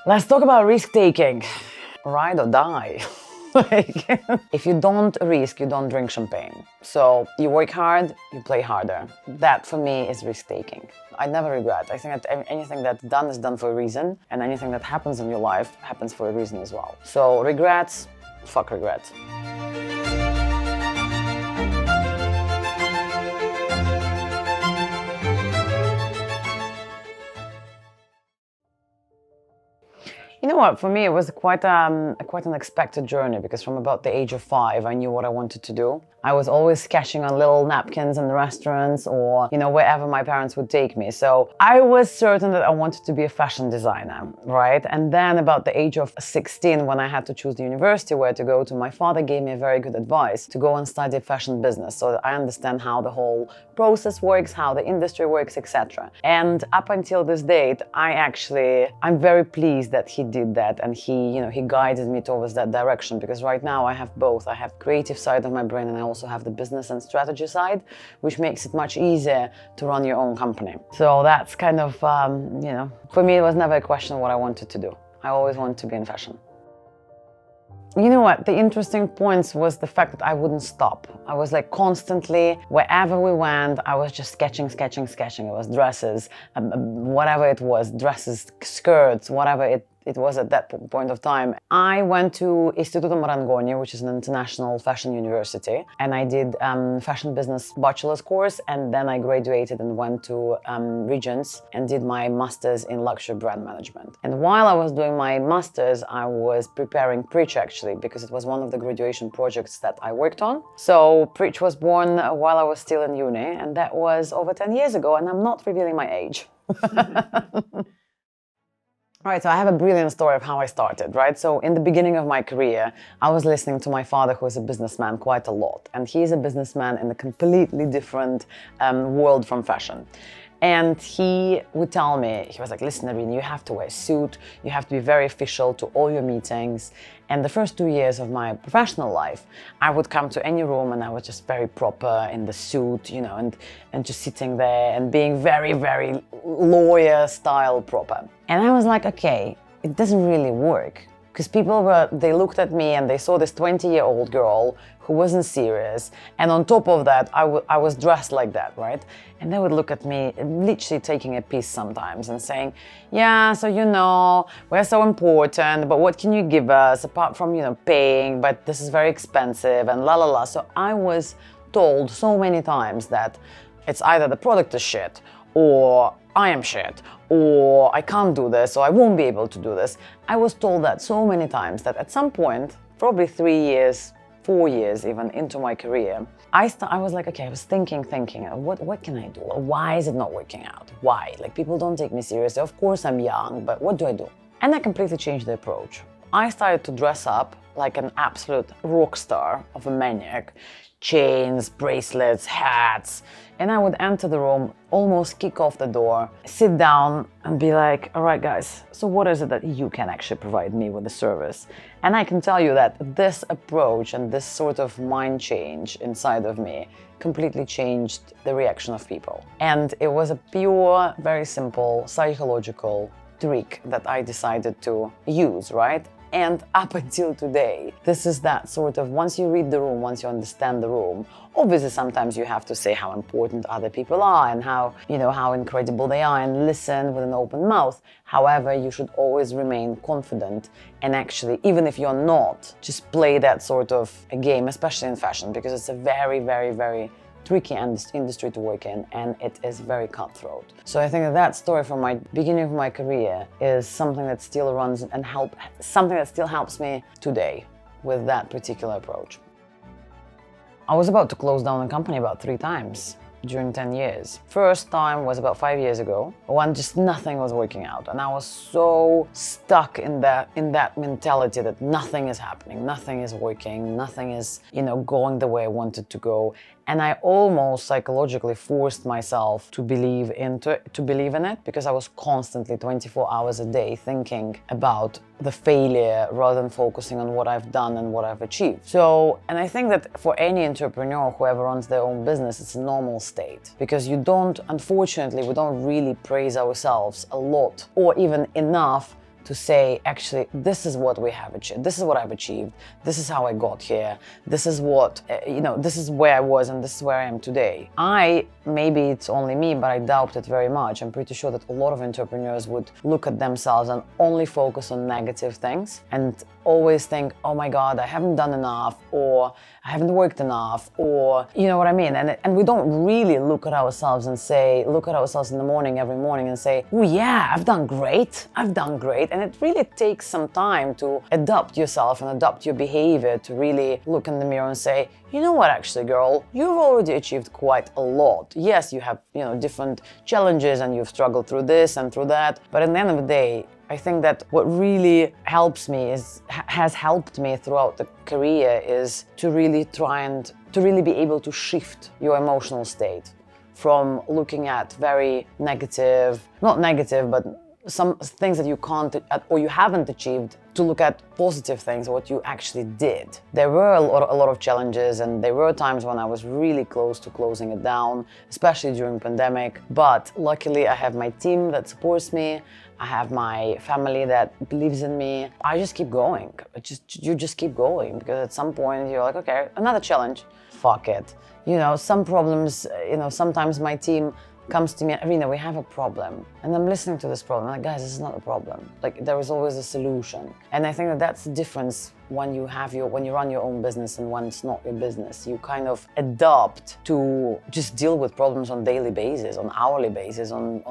Let's talk about risk-taking. Ride or die. Like, if you don't risk, you don't drink champagne. So you work hard, you play harder. That for me is risk-taking. I never regret. I think that anything that's done is done for a reason, and anything that happens in your life happens for a reason as well. So regrets, fuck regrets. You know what, for me it was quite an unexpected journey, because from about the age of 5 I knew what I wanted to do. I was always sketching on little napkins in the restaurants or, wherever my parents would take me. So I was certain that I wanted to be a fashion designer, right? And then about the age of 16, when I had to choose the university where to go to, my father gave me a very good advice to go and study fashion business so that I understand how the whole process works, how the industry works, etc. And up until this date, I'm very pleased that he did that, and he guided me towards that direction, because right now I have both. I have creative side of my brain, and I also have the business and strategy side, which makes it much easier to run your own company. So that's kind of, for me it was never a question of what I wanted to do. I always wanted to be in fashion. You know what, the interesting points was the fact that I wouldn't stop. I was like constantly, wherever we went, I was just sketching. It was dresses, whatever it was, dresses, skirts, whatever it was at that point of time. I went to Istituto Marangoni, which is an international fashion university, and I did fashion business bachelor's course, and then I graduated and went to Regents and did my master's in luxury brand management. And while I was doing my master's, I was preparing Pritch, actually, because it was one of the graduation projects that I worked on. So Pritch was born while I was still in uni, and that was over 10 years ago, and I'm not revealing my age. Right, so I have a brilliant story of how I started, right? So in the beginning of my career, I was listening to my father, who is a businessman, quite a lot. And he's a businessman in a completely different world from fashion. And he would tell me, he was like, listen, Arina, you have to wear a suit, you have to be very official to all your meetings. And the first 2 years of my professional life, I would come to any room and I was just very proper in the suit, and just sitting there and being very, very lawyer style proper. And I was like, okay, it doesn't really work. Because they looked at me and they saw this 20-year-old girl who wasn't serious. And on top of that, I was dressed like that, right? And they would look at me, literally taking a piece sometimes and saying, yeah, so we're so important, but what can you give us apart from, paying, but this is very expensive and la la la. So I was told so many times that it's either the product is shit, or I am shit, or I can't do this, or I won't be able to do this. I was told that so many times that at some point, probably 3 years, 4 years even into my career, I was like, okay, I was thinking, what can I do? Why is it not working out? Why? Like, people don't take me seriously. Of course I'm young, but what do I do? And I completely changed the approach. I started to dress up like an absolute rock star of a maniac. Chains, bracelets, hats. And I would enter the room, almost kick off the door, sit down and be like, all right, guys, so what is it that you can actually provide me with the service? And I can tell you that this approach and this sort of mind change inside of me completely changed the reaction of people. And it was a pure, very simple psychological trick that I decided to use, right? And up until today, this is that sort of, once you read the room, once you understand the room, obviously sometimes you have to say how important other people are and how incredible they are, and listen with an open mouth. However, you should always remain confident, and actually, even if you're not, just play that sort of a game, especially in fashion, because it's a very, very, very tricky industry to work in, and it is very cutthroat. So I think that story from my beginning of my career is something that still runs and something that still helps me today with that particular approach. I was about to close down the company about 3 times during 10 years. First time was about 5 years ago, when just nothing was working out, and I was so stuck in that mentality that nothing is happening, nothing is working, nothing is going the way I wanted to go. And I almost psychologically forced myself to believe in it, because I was constantly 24 hours a day thinking about the failure rather than focusing on what I've done and what I've achieved. So, and I think that for any entrepreneur, whoever runs their own business, it's a normal state, because unfortunately, we don't really praise ourselves a lot or even enough to say, actually, this is what we have achieved, this is what I've achieved, this is how I got here, this is what, this is where I was and this is where I am today. Maybe it's only me, but I doubt it very much. I'm pretty sure that a lot of entrepreneurs would look at themselves and only focus on negative things and always think, oh my God, I haven't done enough, or I haven't worked enough, or you know what I mean? And we don't really look at ourselves in the morning, every morning, and say, oh yeah, I've done great. And it really takes some time to adapt yourself and adapt your behavior to really look in the mirror and say, you know what, actually, girl, you've already achieved quite a lot. Yes, you have, different challenges and you've struggled through this and through that. But at the end of the day, I think that what really has helped me throughout the career is to really be able to shift your emotional state from looking at very negative, not negative, but some things that you can't or you haven't achieved, to look at positive things, what you actually did. There were a lot of challenges, and there were times when I was really close to closing it down, especially during pandemic. But luckily I have my team that supports me. I have my family that believes in me. I just keep going. You just keep going, because at some point you're like, okay, another challenge. Fuck it. Some problems, sometimes my team comes to me, Arina, we have a problem. And I'm listening to this problem. I'm like, guys, this is not a problem. Like, there is always a solution. And I think that that's the difference when you run your own business and when it's not your business. You kind of adapt to just deal with problems on daily basis, on hourly basis, on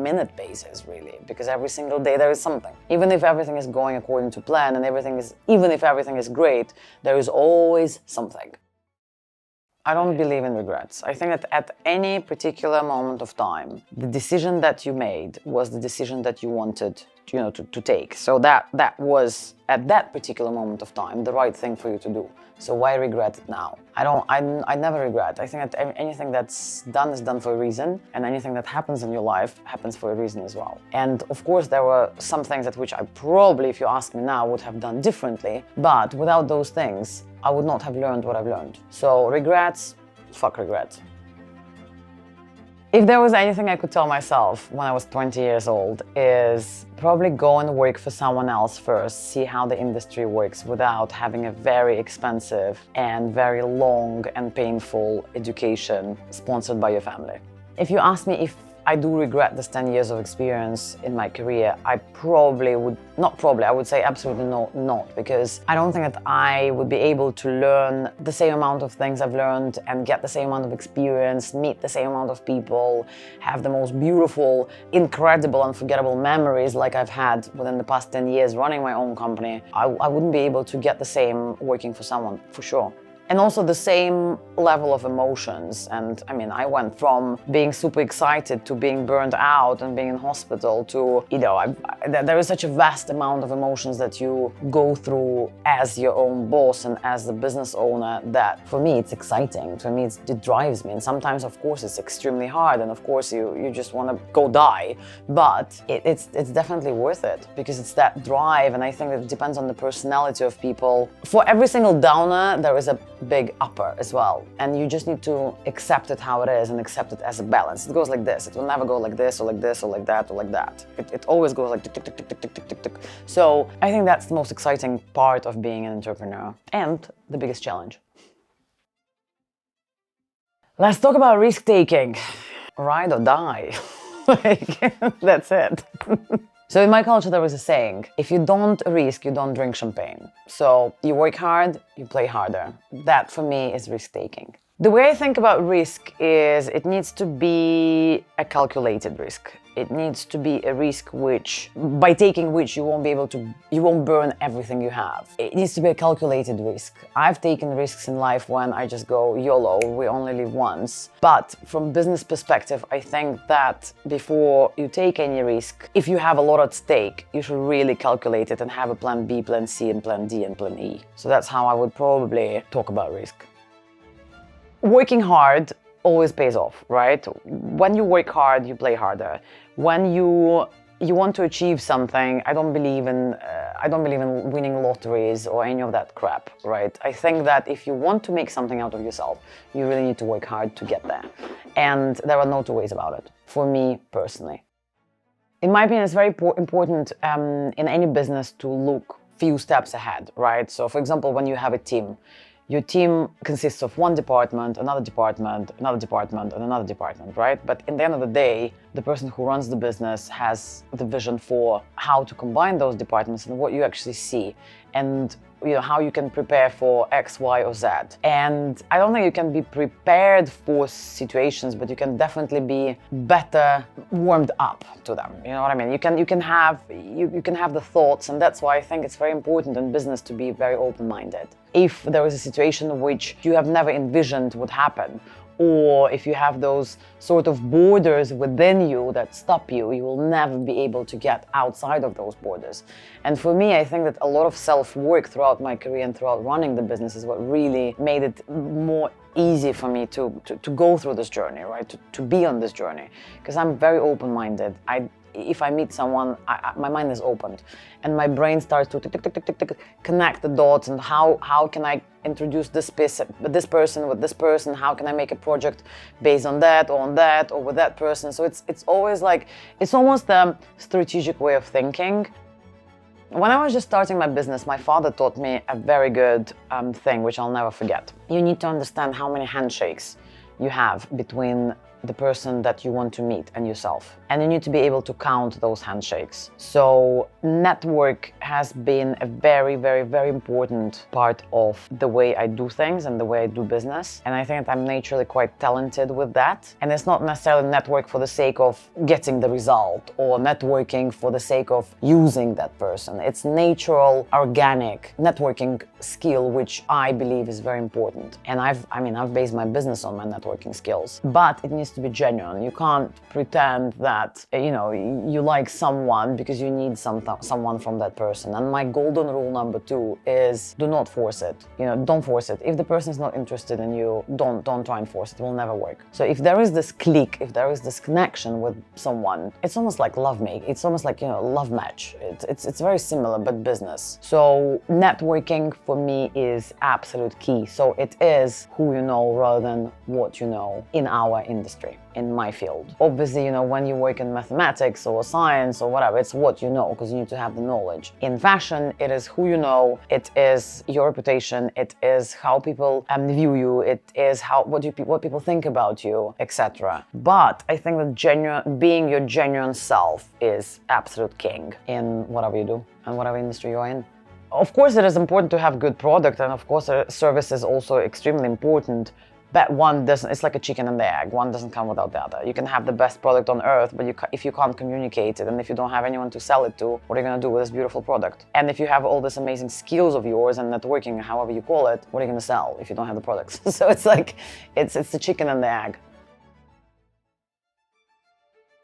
minute basis, really. Because every single day there is something. Even if everything is going according to plan and even if everything is great, there is always something. I don't believe in regrets. I think that at any particular moment of time, the decision that you made was the decision that you wanted, to take. So that was, at that particular moment of time, the right thing for you to do. So why regret it now? I never regret. I think that anything that's done is done for a reason, and anything that happens in your life happens for a reason as well. And of course, there were some things at which I probably, if you ask me now, would have done differently, but without those things, I would not have learned what I've learned. So regrets, fuck regrets. If there was anything I could tell myself when I was 20 years old, is probably go and work for someone else first, see how the industry works without having a very expensive and very long and painful education sponsored by your family. If you ask me if I do regret this 10 years of experience in my career, I would say absolutely not, because I don't think that I would be able to learn the same amount of things I've learned and get the same amount of experience, meet the same amount of people, have the most beautiful, incredible, unforgettable memories like I've had within the past 10 years running my own company. I wouldn't be able to get the same working for someone, for sure. And also the same level of emotions. And I went from being super excited to being burned out and being in hospital to, there is such a vast amount of emotions that you go through as your own boss and as the business owner, that for me it's exciting. For me it drives me. And sometimes, of course, it's extremely hard, and of course you just want to go die. But it's definitely worth it, because it's that drive, and I think it depends on the personality of people. For every single downer, there is a big upper as well, and you just need to accept it how it is and accept it as a balance. It goes like this. It will never go like this or like this or like that or like that. It always goes like tick, tick, tick, tick, tick, tick, tick, tick. So I think that's the most exciting part of being an entrepreneur, and the biggest challenge. Let's talk about risk-taking. Ride or die. That's it. So in my culture, there was a saying, if you don't risk, you don't drink champagne. So you work hard, you play harder. That for me is risk-taking. The way I think about risk is it needs to be a calculated risk. It needs to be a risk by taking which you won't burn everything you have. It needs to be a calculated risk. I've taken risks in life when I just go, YOLO, we only live once. But from business perspective, I think that before you take any risk, if you have a lot at stake, you should really calculate it and have a plan B, plan C, and plan D, and plan E. So that's how I would probably talk about risk. Working hard always pays off, right? When you work hard, you play harder. When you want to achieve something, I don't believe in winning lotteries or any of that crap, right? I think that if you want to make something out of yourself, you really need to work hard to get there. And there are no two ways about it, for me personally. In my opinion, it's very important in any business to look few steps ahead, right? So for example, when you have a team, your team consists of one department, another department, another department, and another department, right? But in the end of the day, the person who runs the business has the vision for how to combine those departments and what you actually see, and how you can prepare for X, Y, or Z. And I don't think you can be prepared for situations, but you can definitely be better warmed up to them. You know what I mean? You can have the thoughts, and that's why I think it's very important in business to be very open-minded. If there is a situation which you have never envisioned would happen, or if you have those sort of borders within you that stop you, you will never be able to get outside of those borders. And for me, I think that a lot of self-work throughout my career and throughout running the business is what really made it more easy for me to go through this journey, right? To be on this journey, because I'm very open-minded. If I meet someone, my mind is opened, and my brain starts to connect the dots. And how can I introduce this person with this person? How can I make a project based on that, or with that person? So it's always like, it's almost a strategic way of thinking. When I was just starting my business, my father taught me a very good thing, which I'll never forget. You need to understand how many handshakes you have between the person that you want to meet and yourself. And you need to be able to count those handshakes. So network has been a very, very, very important part of the way I do things and the way I do business. And I think that I'm naturally quite talented with that. And it's not necessarily network for the sake of getting the result, or networking for the sake of using that person. It's natural, organic networking skill, which I believe is very important. And I've based my business on my networking skills. But it needs to be genuine. You can't pretend that you like someone because you need someone from that person. And my golden rule number 2 is, do not force it. Don't force it. If the person is not interested in you, don't try and force it. It will never work. So if there is this click, if there is this connection with someone, it's almost like it's almost like love match. It's very similar, but business. So networking for me is absolute key. So it is who you know rather than what you know in our industry, in my field. Obviously, when you work in mathematics or science or whatever, it's what you know, because you need to have the knowledge. In fashion, it is who you know, it is your reputation, it is how people view you, it is what people think about you, etc. But I think that being your genuine self is absolute king in whatever you do and whatever industry you're in. Of course, it is important to have good product, and of course, service is also extremely important. But it's like a chicken and the egg. One doesn't come without the other. You can have the best product on earth, but if you can't communicate it, and if you don't have anyone to sell it to, what are you going to do with this beautiful product? And if you have all these amazing skills of yours and networking, however you call it, what are you going to sell if you don't have the products? So it's like, it's the chicken and the egg.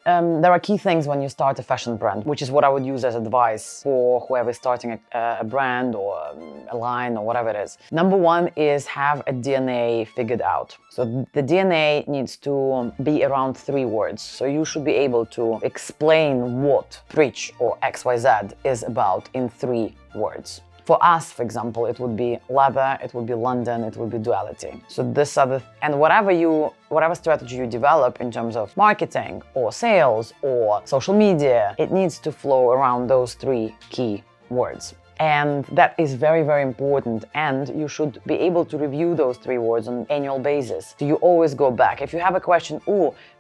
There are key things when you start a fashion brand, which is what I would use as advice for whoever is starting a brand or a line or whatever it is. Number 1 is have a DNA figured out. So the DNA needs to be around 3 words. So you should be able to explain what Pritch or XYZ is about in 3 words. For us, for example, it would be leather, it would be London, it would be duality. So and whatever strategy you develop in terms of marketing or sales or social media, it needs to flow around those 3 key words. And that is very, very important. And you should be able to review those 3 words on an annual basis. So you always go back. If you have a question,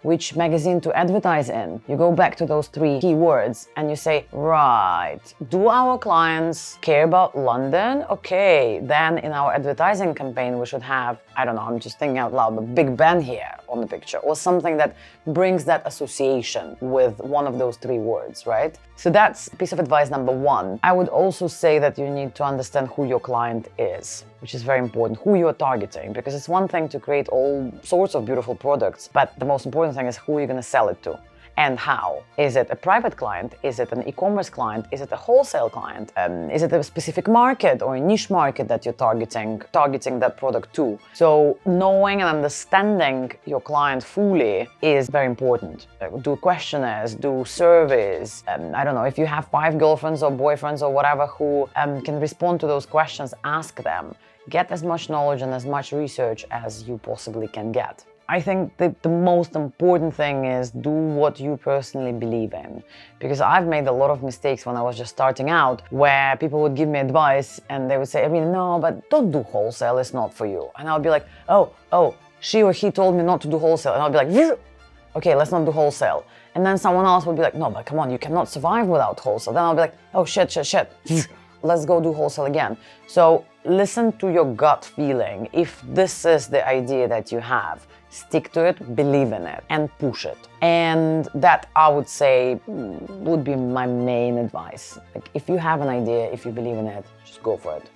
which magazine to advertise in, you go back to those 3 key words and you say, right, do our clients care about London? Okay, then in our advertising campaign, we should have, I don't know, I'm just thinking out loud, but Big Ben here on the picture, or something that brings that association with one of those 3 words, right? So that's piece of advice number 1. I would also say that you need to understand who your client is, which is very important, who you're targeting, because it's one thing to create all sorts of beautiful products, but the most important thing is who you're going to sell it to. And how? Is it a private client? Is it an e-commerce client? Is it a wholesale client? Is it a specific market or a niche market that you're targeting that product to? So knowing and understanding your client fully is very important. Do questionnaires, do surveys. I don't know, if you have 5 girlfriends or boyfriends or whatever who can respond to those questions, ask them. Get as much knowledge and as much research as you possibly can get. I think the most important thing is do what you personally believe in. Because I've made a lot of mistakes when I was just starting out, where people would give me advice and they would say, Arina, no, but don't do wholesale, it's not for you. And I would be like, oh, she or he told me not to do wholesale. And I'll be like, okay, let's not do wholesale. And then someone else would be like, no, but come on, you cannot survive without wholesale. Then I'll be like, oh, shit. Let's go do wholesale again. So listen to your gut feeling. If this is the idea that you have, stick to it, believe in it, and push it. And that, I would say, would be my main advice. Like, if you have an idea, if you believe in it, just go for it.